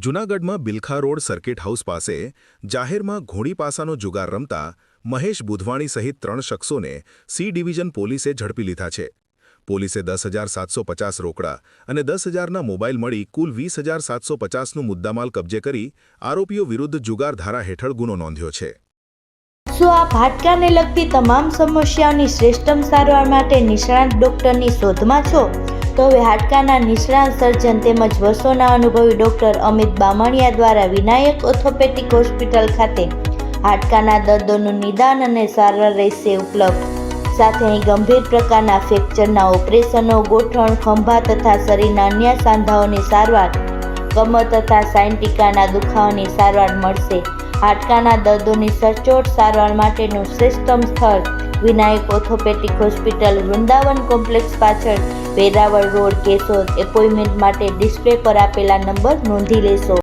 જૂનાગઢમાં Bilkha road circuit house પાસે જાહેરમાં ઘોડી પાસાનો જુગાર રમતા મહેશ બુધવાણી સહિત 3 શખ્સોને સી ડિવિઝન પોલીસે ઝડપી લીધા છે। પોલીસે 10,750 રોકડા અને 10,000ના મોબાઈલ મળી કુલ 20,750નું મુદ્દામાલ કબજે કરી આરોપીઓ વિરુદ્ધ જુગાર ધારા હેઠળ ગુનો નોંધ્યો છે। શું આપ હાડકાને લગતી તમામ સમસ્યાઓની શ્રેષ્ઠતમ સારવાર માટે નિષ્ણાત ડૉક્ટરની શોધમાં છો? તો હવે હાડકાના નિષ્ણાત સર્જન તેમજ વર્ષોના અનુભવી ડૉક્ટર અમિત બામણિયા દ્વારા વિનાયક ઓર્થોપેડિક હોસ્પિટલ ખાતે હાડકાના દર્દોનું નિદાન અને સારવાર રહેશે ઉપલબ્ધ। સાથે અહીં ગંભીર પ્રકારના ફ્રેક્ચરના ઓપરેશનો, ગોઠણ, ખંભા તથા શરીરના અન્ય સાંધાઓની સારવાર, કમર તથા સાયન્ટિકાના દુખાવાની સારવાર મળશે। હાડકાના દર્દોની સચોટ સારવાર માટેનું શ્રેષ્ઠતમ સ્થળ Vinayak orthopaedic hospital, Vrindavan complex પાછળ, વેરાવળ રોડ, કેશોદ। એપોઇન્ટમેન્ટ માટે ડિસ્પ્લે પર આપેલા નંબર નોંધી લેશો।